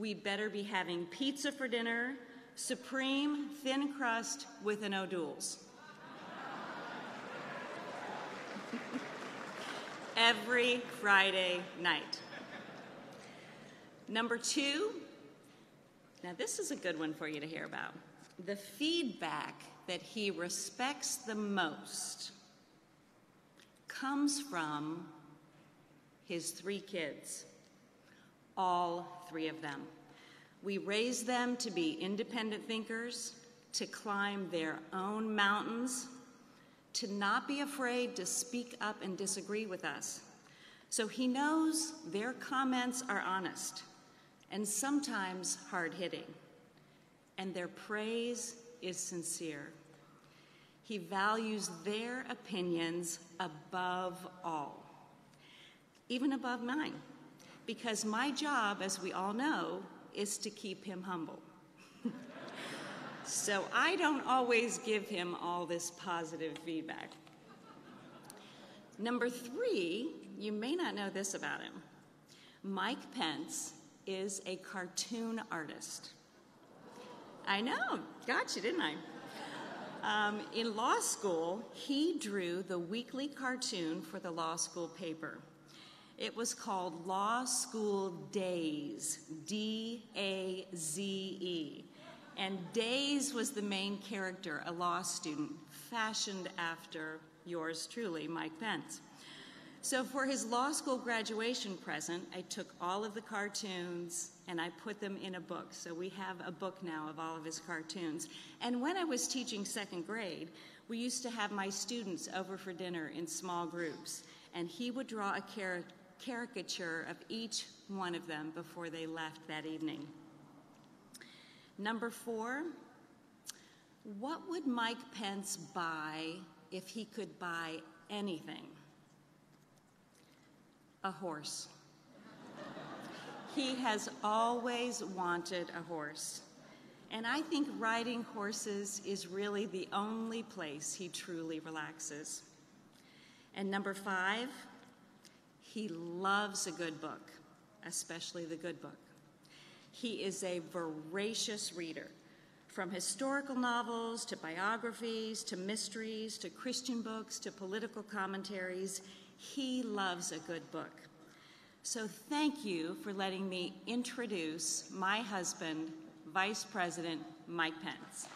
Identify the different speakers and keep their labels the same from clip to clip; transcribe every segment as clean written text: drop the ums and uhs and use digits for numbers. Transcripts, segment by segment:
Speaker 1: we better be having pizza for dinner, supreme thin crust with an O'Doul's. Every Friday night. Number 2, now this is a good one for you to hear about. The feedback that he respects the most comes from his 3 kids, all 3 of them. We raised them to be independent thinkers, to climb their own mountains, to not be afraid to speak up and disagree with us. So he knows their comments are honest and sometimes hard-hitting, and their praise is sincere. He values their opinions above all, even above mine, because my job, as we all know, is to keep him humble. So I don't always give him all this positive feedback. Number 3, you may not know this about him. Mike Pence is a cartoon artist. I know, got you, didn't I? In law school, he drew the weekly cartoon for the law school paper. It was called Law School Daze, D-A-Z-E. And Daze was the main character, a law student, fashioned after yours truly, Mike Pence. So for his law school graduation present, I took all of the cartoons and I put them in a book. So we have a book now of all of his cartoons. And when I was teaching 2nd grade, we used to have my students over for dinner in small groups. And he would draw a caricature of each one of them before they left that evening. Number 4, what would Mike Pence buy if he could buy anything? A horse. He has always wanted a horse. And I think riding horses is really the only place he truly relaxes. And number 5, he loves a good book, especially the good book. He is a voracious reader, from historical novels to biographies to mysteries to Christian books to political commentaries. He loves a good book. So thank you for letting me introduce my husband, Vice President Mike Pence.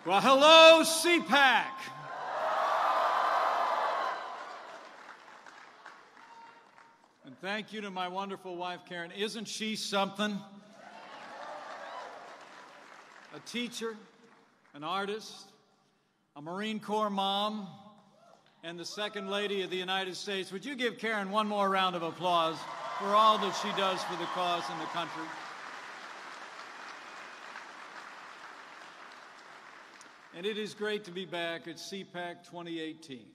Speaker 2: Well, hello, CPAC. And thank you to my wonderful wife, Karen. Isn't she something? A teacher, an artist, a Marine Corps mom, and the Second Lady of the United States. Would you give Karen one more round of applause for all that she does for the cause in the country? And it is great to be back at CPAC 2018,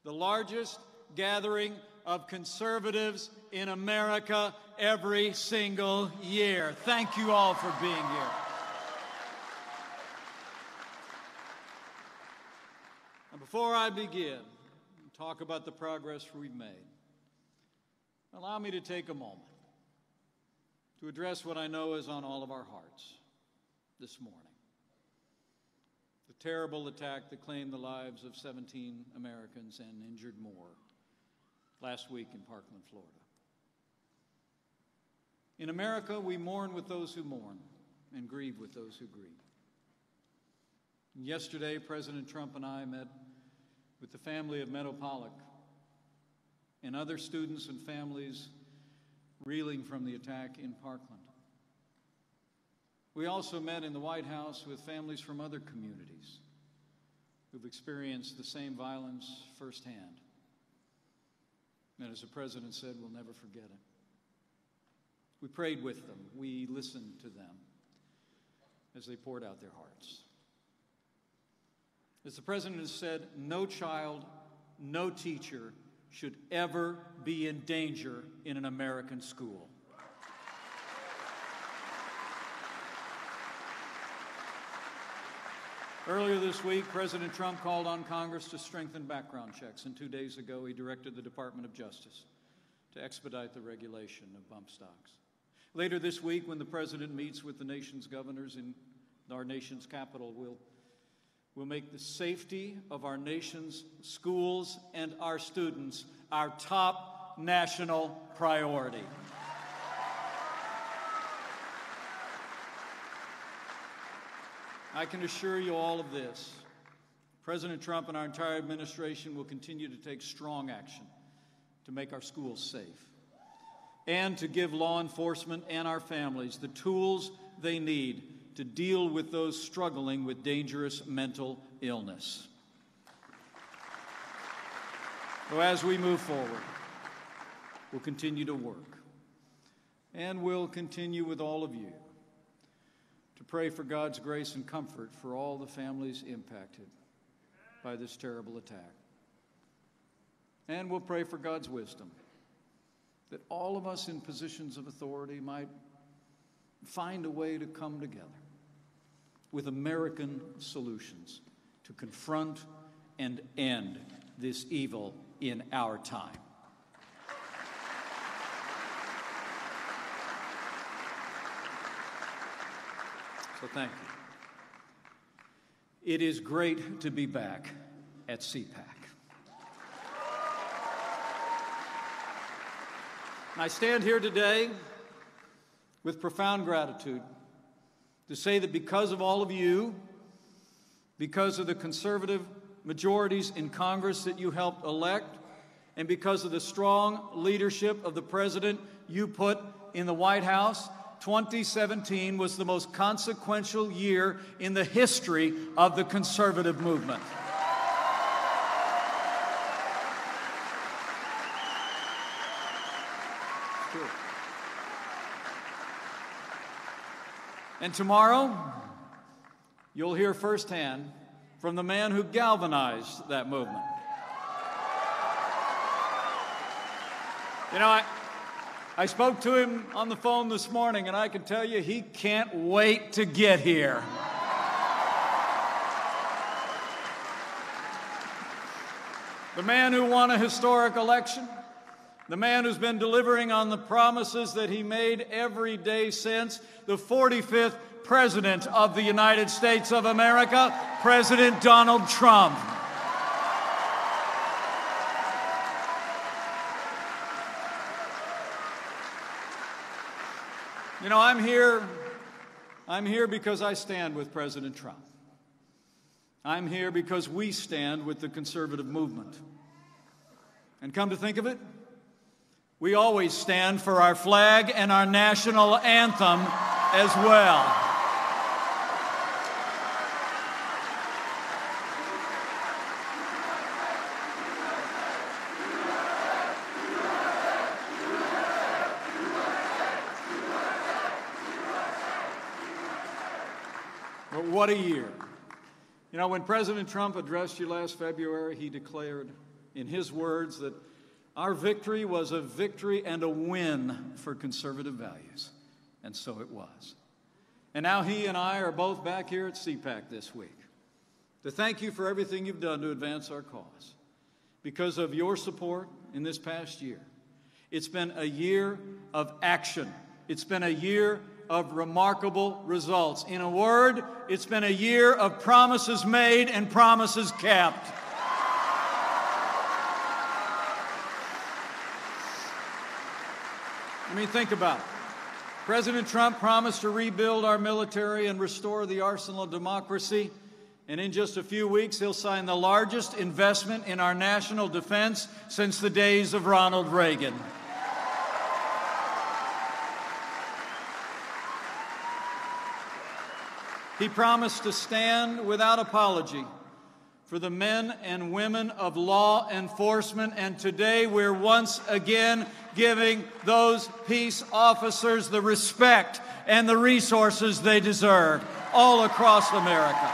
Speaker 2: the largest gathering of conservatives in America every single year. Thank you all for being here. And before I begin and talk about the progress we've made, allow me to take a moment to address what I know is on all of our hearts this morning. The terrible attack that claimed the lives of 17 Americans and injured more last week in Parkland, Florida. In America, we mourn with those who mourn and grieve with those who grieve. And yesterday, President Trump and I met with the family of Meadow Pollack and other students and families reeling from the attack in Parkland. We also met in the White House with families from other communities who've experienced the same violence firsthand. And as the President said, we'll never forget it. We prayed with them. We listened to them as they poured out their hearts. As the President has said, no child, no teacher should ever be in danger in an American school. Earlier this week, President Trump called on Congress to strengthen background checks, and 2 days ago he directed the Department of Justice to expedite the regulation of bump stocks. Later this week, when the President meets with the nation's governors in our nation's capital, we'll make the safety of our nation's schools and our students our top national priority. I can assure you all of this. President Trump and our entire administration will continue to take strong action to make our schools safe and to give law enforcement and our families the tools they need to deal with those struggling with dangerous mental illness. So as we move forward, we'll continue to work, and we'll continue with all of you to pray for God's grace and comfort for all the families impacted by this terrible attack. And we'll pray for God's wisdom, that all of us in positions of authority might find a way to come together with American solutions to confront and end this evil in our time. So thank you. It is great to be back at CPAC. I stand here today with profound gratitude to say that because of all of you, because of the conservative majorities in Congress that you helped elect, and because of the strong leadership of the President you put in the White House, 2017 was the most consequential year in the history of the conservative movement. And tomorrow, you'll hear firsthand from the man who galvanized that movement. You know, I spoke to him on the phone this morning, and I can tell you he can't wait to get here. The man who won a historic election, the man who's been delivering on the promises that he made every day since, the 45th President of the United States of America, President Donald Trump. You know, I'm here because I stand with President Trump. I'm here because we stand with the conservative movement. And come to think of it, we always stand for our flag and our national anthem as well. But what a year. You know, when President Trump addressed you last February, he declared, in his words, that our victory was a victory and a win for conservative values. And so it was. And now he and I are both back here at CPAC this week to thank you for everything you've done to advance our cause. Because of your support in this past year, it's been a year of action. It's been a year of remarkable results. In a word, it's been a year of promises made and promises kept. I mean, think about it. President Trump promised to rebuild our military and restore the arsenal of democracy. And in just a few weeks, he'll sign the largest investment in our national defense since the days of Ronald Reagan. He promised to stand without apology for the men and women of law enforcement, and today we're once again giving those peace officers the respect and the resources they deserve all across America.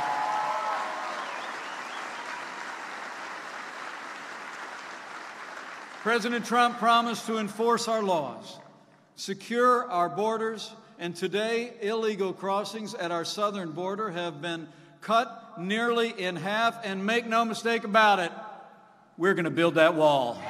Speaker 2: President Trump promised to enforce our laws, secure our borders, and today illegal crossings at our southern border have been cut nearly in half, and make no mistake about it, we're going to build that wall.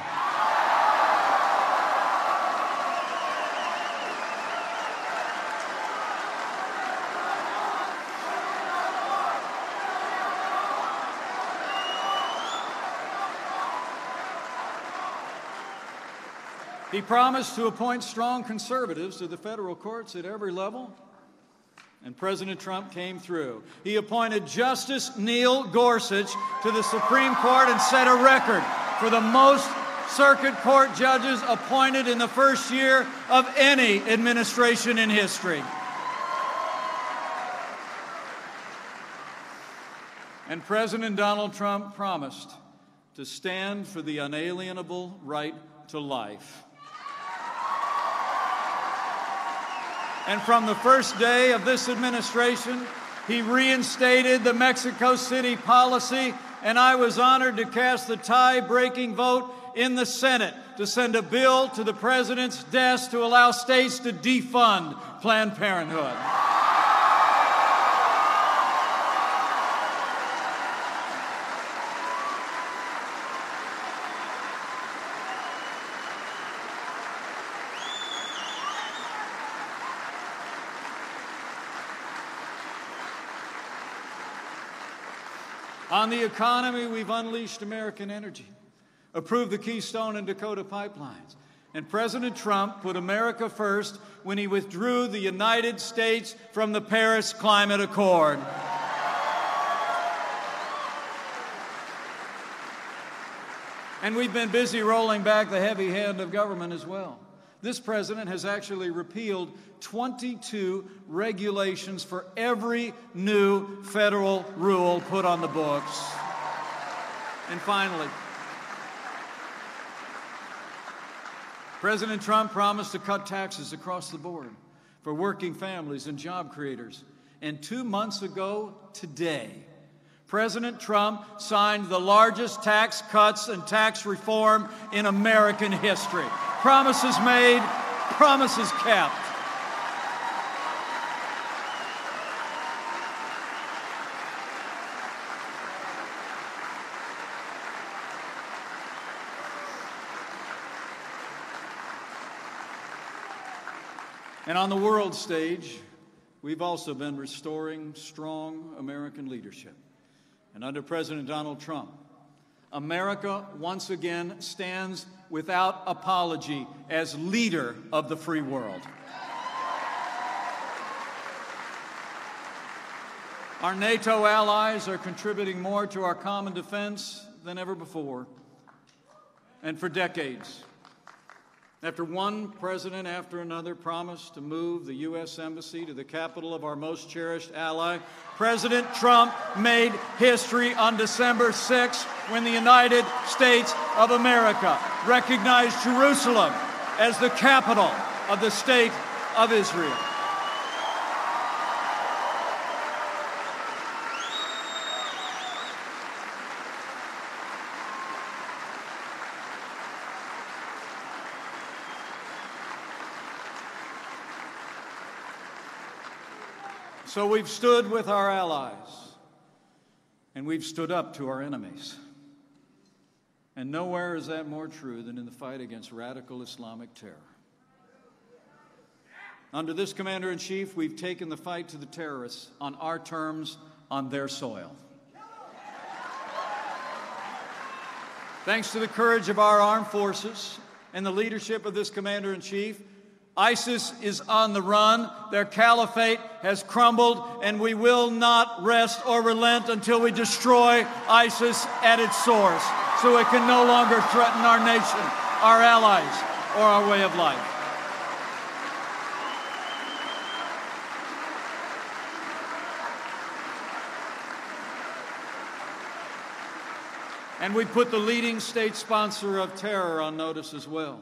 Speaker 2: He promised to appoint strong conservatives to the federal courts at every level, and President Trump came through. He appointed Justice Neil Gorsuch to the Supreme Court and set a record for the most circuit court judges appointed in the first year of any administration in history. And President Donald Trump promised to stand for the unalienable right to life. And from the first day of this administration, he reinstated the Mexico City policy, and I was honored to cast the tie-breaking vote in the Senate to send a bill to the president's desk to allow states to defund Planned Parenthood. On the economy, we've unleashed American energy, approved the Keystone and Dakota pipelines, and President Trump put America first when he withdrew the United States from the Paris Climate Accord. And we've been busy rolling back the heavy hand of government as well. This president has actually repealed 22 regulations for every new federal rule put on the books. And finally, President Trump promised to cut taxes across the board for working families and job creators. And 2 months ago today, President Trump signed the largest tax cuts and tax reform in American history. Promises made, promises kept. And on the world stage, we've also been restoring strong American leadership. And under President Donald Trump, America once again stands without apology as leader of the free world. Our NATO allies are contributing more to our common defense than ever before. And for decades, after one president after another promised to move the U.S. Embassy to the capital of our most cherished ally, President Trump made history on December 6th when the United States of America recognized Jerusalem as the capital of the State of Israel. So we've stood with our allies, and we've stood up to our enemies. And nowhere is that more true than in the fight against radical Islamic terror. Under this Commander-in-Chief, we've taken the fight to the terrorists on our terms, on their soil. Thanks to the courage of our armed forces and the leadership of this Commander-in-Chief, ISIS is on the run, their caliphate has crumbled, and we will not rest or relent until we destroy ISIS at its source, so it can no longer threaten our nation, our allies, or our way of life. And we put the leading state sponsor of terror on notice as well.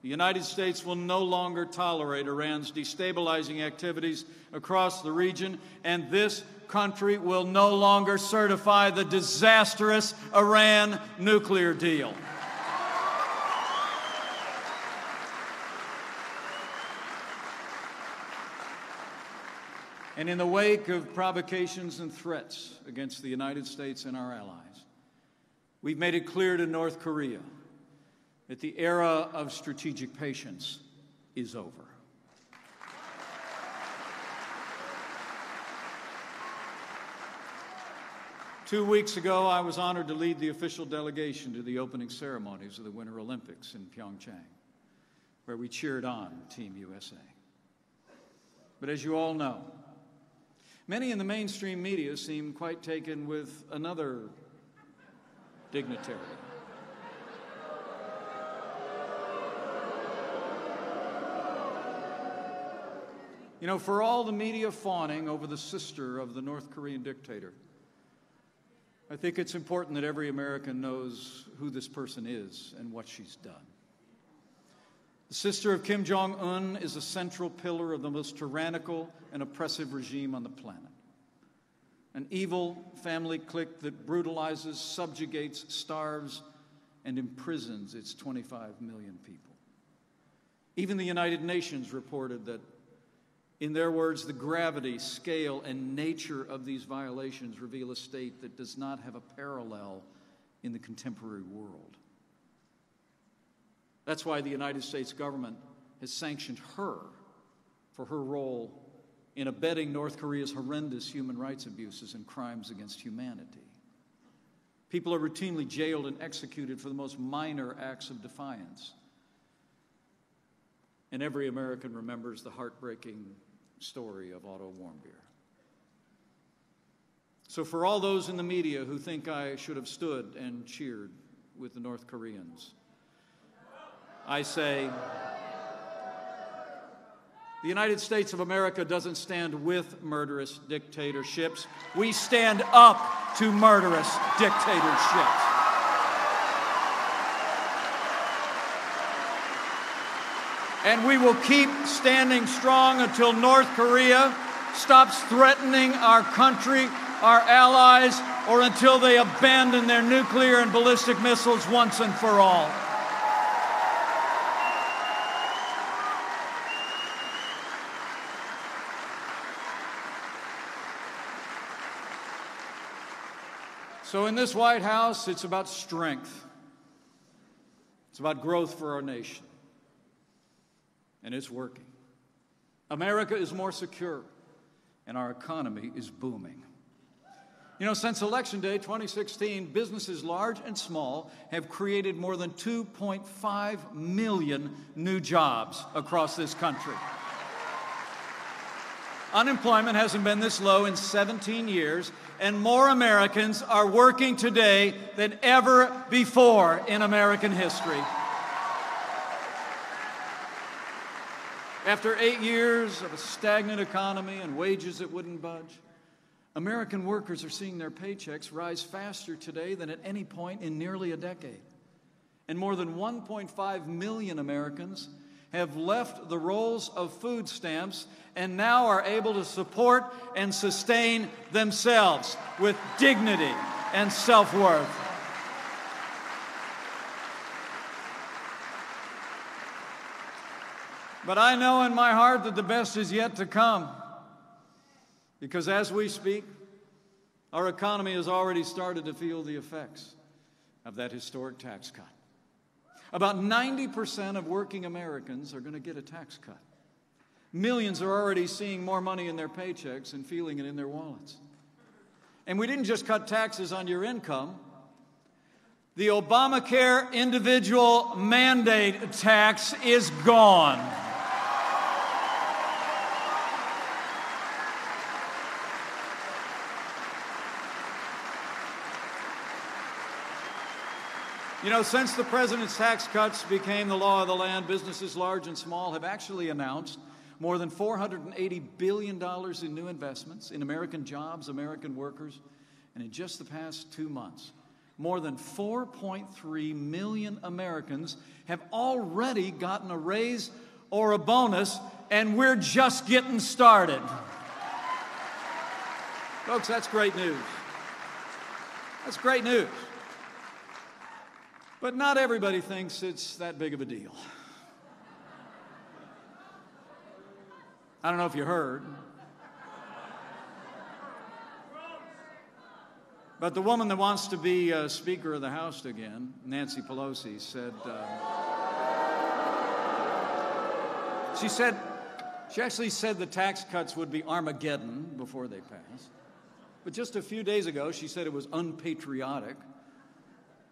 Speaker 2: The United States will no longer tolerate Iran's destabilizing activities across the region, and this country will no longer certify the disastrous Iran nuclear deal. And in the wake of provocations and threats against the United States and our allies, we've made it clear to North Korea that the era of strategic patience is over. Two weeks ago, I was honored to lead the official delegation to the opening ceremonies of the Winter Olympics in Pyeongchang, where we cheered on Team USA. But as you all know, many in the mainstream media seem quite taken with another dignitary. You know, for all the media fawning over the sister of the North Korean dictator, I think it's important that every American knows who this person is and what she's done. The sister of Kim Jong-un is a central pillar of the most tyrannical and oppressive regime on the planet. An evil family clique that brutalizes, subjugates, starves, and imprisons its 25 million people. Even the United Nations reported that, in their words, the gravity, scale, and nature of these violations reveal a state that does not have a parallel in the contemporary world. That's why the United States government has sanctioned her for her role in abetting North Korea's horrendous human rights abuses and crimes against humanity. People are routinely jailed and executed for the most minor acts of defiance. And every American remembers the heartbreaking story of Otto Warmbier. So for all those in the media who think I should have stood and cheered with the North Koreans, I say, the United States of America doesn't stand with murderous dictatorships. We stand up to murderous dictatorships. And we will keep standing strong until North Korea stops threatening our country, our allies, or until they abandon their nuclear and ballistic missiles once and for all. So in this White House, it's about strength. It's about growth for our nation. And it's working. America is more secure, and our economy is booming. You know, since Election Day 2016, businesses large and small have created more than 2.5 million new jobs across this country. Unemployment hasn't been this low in 17 years, and more Americans are working today than ever before in American history. After 8 years of a stagnant economy and wages that wouldn't budge, American workers are seeing their paychecks rise faster today than at any point in nearly a decade. And more than 1.5 million Americans have left the rolls of food stamps and now are able to support and sustain themselves with dignity and self-worth. But I know in my heart that the best is yet to come, because as we speak, our economy has already started to feel the effects of that historic tax cut. About 90% of working Americans are going to get a tax cut. Millions are already seeing more money in their paychecks and feeling it in their wallets. And we didn't just cut taxes on your income. The Obamacare individual mandate tax is gone. You know, since the president's tax cuts became the law of the land, businesses large and small have actually announced more than $480 billion in new investments in American jobs, American workers, and in just the past 2 months, more than 4.3 million Americans have already gotten a raise or a bonus, and we're just getting started. Folks, that's great news. That's great news. But not everybody thinks it's that big of a deal. I don't know if you heard, but the woman that wants to be Speaker of the House again, Nancy Pelosi, said, she actually said the tax cuts would be Armageddon before they passed. But just a few days ago, she said it was unpatriotic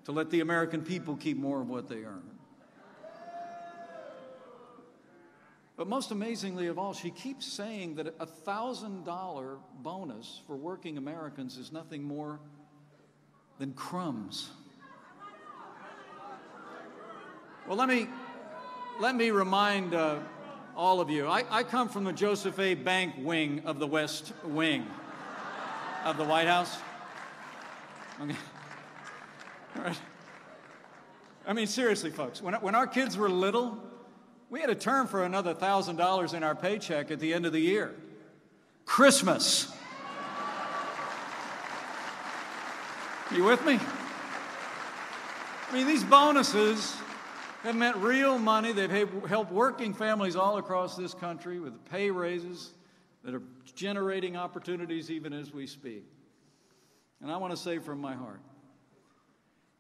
Speaker 2: to let the American people keep more of what they earn. But most amazingly of all, she keeps saying that a $1,000 bonus for working Americans is nothing more than crumbs. Well, let me remind all of you, I come from the Joseph A. Bank wing of the West Wing of the White House. Okay. All right. I mean, seriously, folks, when our kids were little, we had a term for another $1,000 in our paycheck at the end of the year. Christmas. You with me? I mean, these bonuses have meant real money. They've helped working families all across this country with pay raises that are generating opportunities even as we speak. And I want to say from my heart,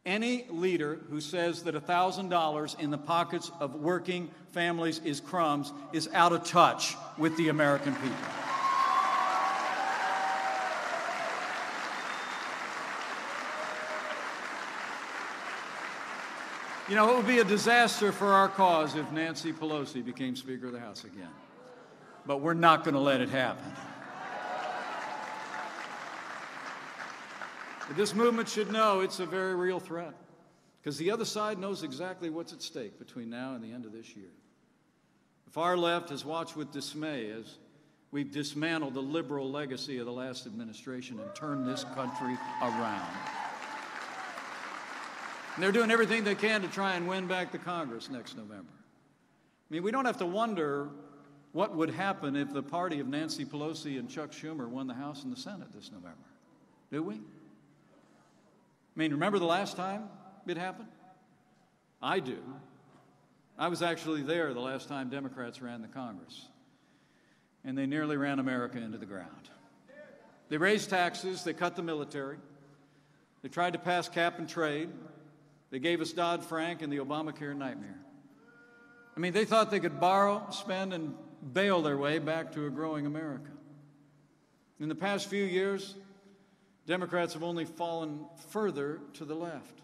Speaker 2: any leader who says that $1,000 in the pockets of working families is crumbs is out of touch with the American people. You know, it would be a disaster for our cause if Nancy Pelosi became Speaker of the House again. But we're not going to let it happen. But this movement should know it's a very real threat, because the other side knows exactly what's at stake between now and the end of this year. The far left has watched with dismay as we've dismantled the liberal legacy of the last administration and turned this country around. And they're doing everything they can to try and win back the Congress next November. I mean, we don't have to wonder what would happen if the party of Nancy Pelosi and Chuck Schumer won the House and the Senate this November, do we? I mean, remember the last time it happened? I do. I was actually there the last time Democrats ran the Congress, and they nearly ran America into the ground. They raised taxes, they cut the military, they tried to pass cap and trade, they gave us Dodd-Frank and the Obamacare nightmare. I mean, they thought they could borrow, spend, and bail their way back to a growing America. In the past few years, Democrats have only fallen further to the left.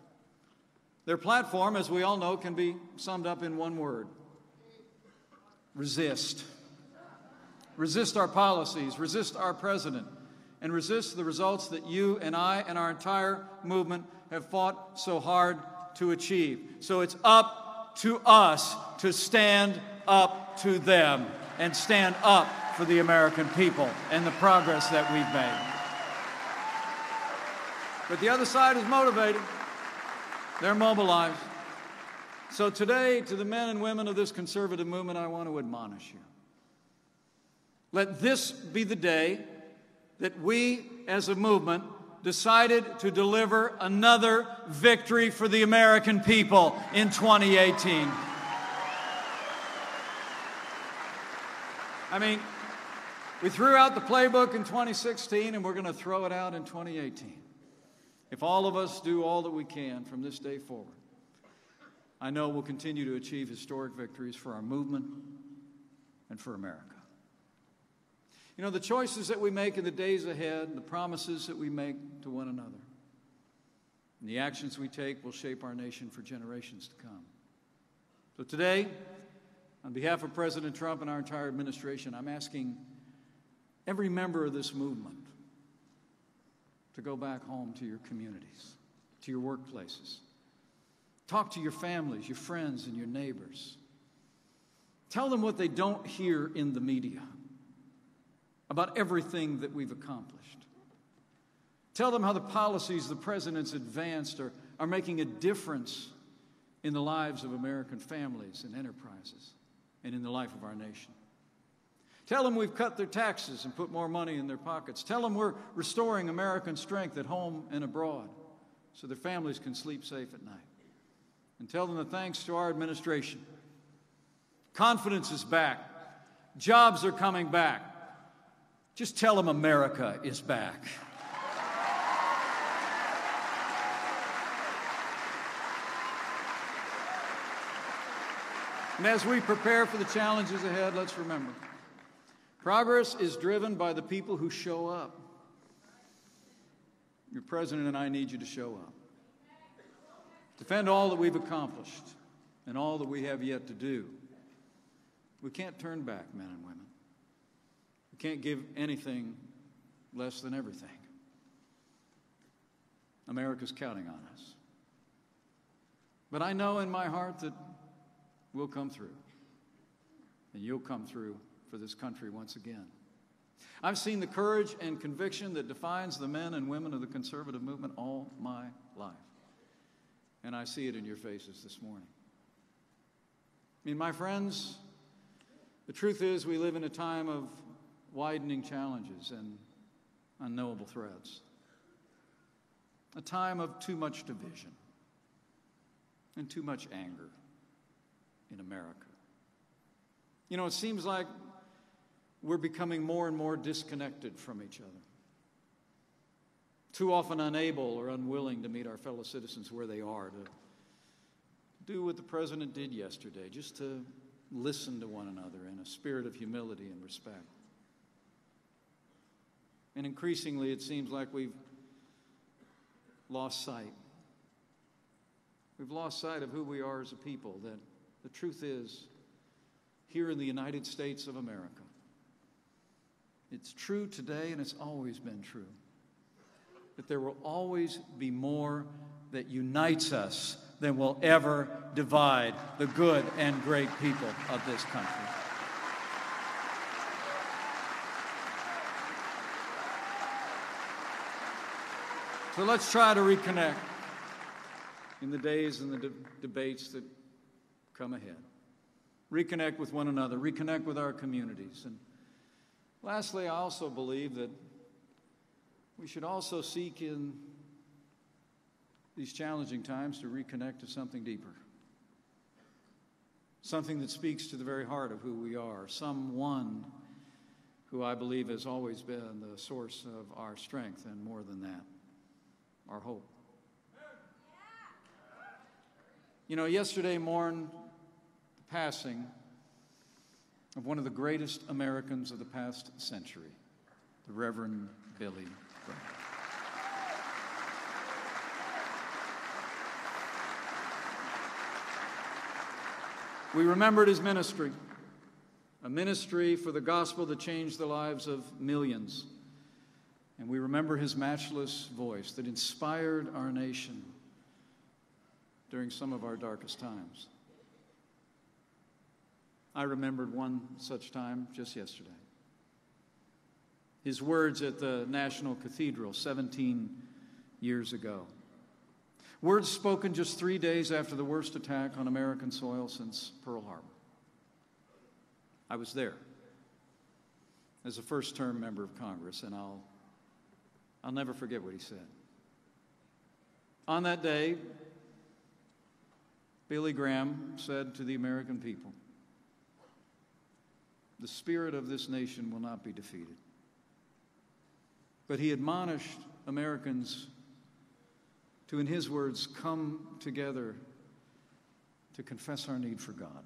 Speaker 2: Their platform, as we all know, can be summed up in one word: resist. Resist our policies, resist our president, and resist the results that you and I and our entire movement have fought so hard to achieve. So it's up to us to stand up to them and stand up for the American people and the progress that we've made. But the other side is motivated. They're mobilized. So today, to the men and women of this conservative movement, I want to admonish you. Let this be the day that we, as a movement, decided to deliver another victory for the American people in 2018. I mean, we threw out the playbook in 2016, and we're going to throw it out in 2018. If all of us do all that we can from this day forward, I know we'll continue to achieve historic victories for our movement and for America. You know, the choices that we make in the days ahead, the promises that we make to one another, and the actions we take will shape our nation for generations to come. So today, on behalf of President Trump and our entire administration, I'm asking every member of this movement to go back home to your communities, to your workplaces. Talk to your families, your friends, and your neighbors. Tell them what they don't hear in the media about everything that we've accomplished. Tell them how the policies the president's advanced are making a difference in the lives of American families and enterprises and in the life of our nation. Tell them we've cut their taxes and put more money in their pockets. Tell them we're restoring American strength at home and abroad so their families can sleep safe at night. And tell them that thanks to our administration, confidence is back. Jobs are coming back. Just tell them America is back. And as we prepare for the challenges ahead, let's remember, progress is driven by the people who show up. Your president and I need you to show up. Defend all that we've accomplished and all that we have yet to do. We can't turn back, men and women. We can't give anything less than everything. America's counting on us. But I know in my heart that we'll come through. And you'll come through for this country once again. I've seen the courage and conviction that defines the men and women of the conservative movement all my life. And I see it in your faces this morning. I mean, my friends, the truth is we live in a time of widening challenges and unknowable threats. A time of too much division and too much anger in America. You know, it seems like we're becoming more and more disconnected from each other. Too often unable or unwilling to meet our fellow citizens where they are, to do what the president did yesterday, just to listen to one another in a spirit of humility and respect. And increasingly, it seems like we've lost sight. We've lost sight of who we are as a people, that the truth is, here in the United States of America, it's true today and it's always been true, that there will always be more that unites us than will ever divide the good and great people of this country. So let's try to reconnect in the days and the debates that come ahead. Reconnect with one another, reconnect with our communities. And lastly, I also believe that we should also seek in these challenging times to reconnect to something deeper. Something that speaks to the very heart of who we are. Someone who I believe has always been the source of our strength, and more than that, our hope. You know, yesterday mourned the passing of one of the greatest Americans of the past century, the Reverend Billy Graham. We remembered his ministry, a ministry for the gospel that changed the lives of millions. And we remember his matchless voice that inspired our nation during some of our darkest times. I remembered one such time just yesterday. His words at the National Cathedral 17 years ago. Words spoken just 3 days after the worst attack on American soil since Pearl Harbor. I was there as a first-term member of Congress, and I'll never forget what he said. On that day, Billy Graham said to the American people, "The spirit of this nation will not be defeated." But he admonished Americans to, in his words, come together to confess our need for God.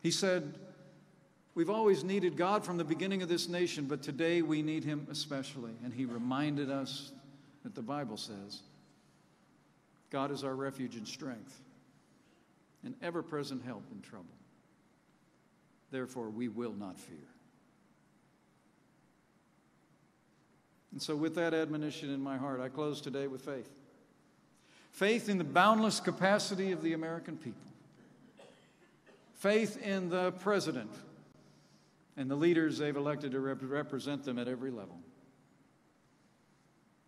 Speaker 2: He said, "We've always needed God from the beginning of this nation, but today we need him especially." And he reminded us that the Bible says, God is our refuge and strength, an ever-present help in trouble. Therefore, we will not fear. And so with that admonition in my heart, I close today with faith. Faith in the boundless capacity of the American people. Faith in the president and the leaders they've elected to represent them at every level.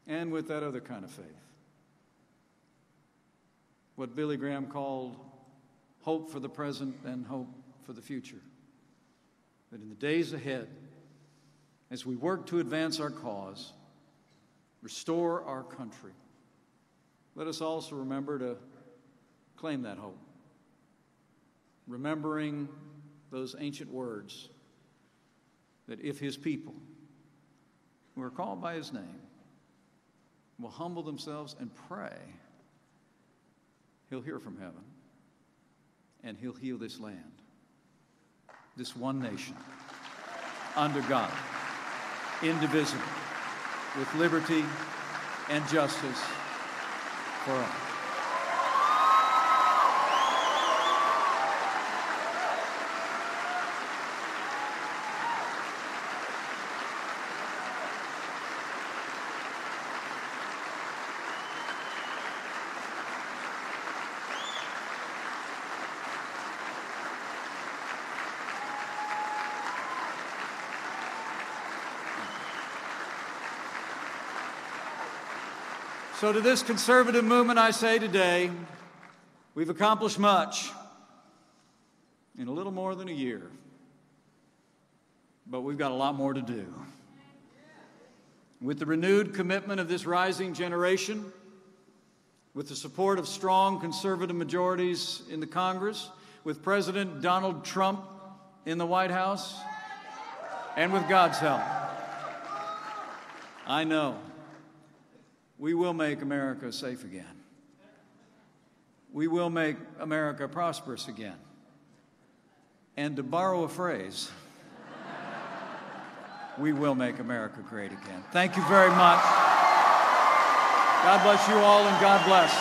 Speaker 2: and with that other kind of faith. What Billy Graham called hope for the present and hope for the future. That in the days ahead, as we work to advance our cause, restore our country, let us also remember to claim that hope, remembering those ancient words that if his people, who are called by his name, will humble themselves and pray, he'll hear from heaven and he'll heal this land, this one nation, under God, indivisible, with liberty and justice for all. So to this conservative movement, I say today, we've accomplished much in a little more than a year, but we've got a lot more to do. With the renewed commitment of this rising generation, with the support of strong conservative majorities in the Congress, with President Donald Trump in the White House, and with God's help, I know we will make America safe again. We will make America prosperous again. And to borrow a phrase, we will make America great again. Thank you very much. God bless you all, and God bless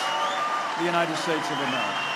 Speaker 2: the United States of America.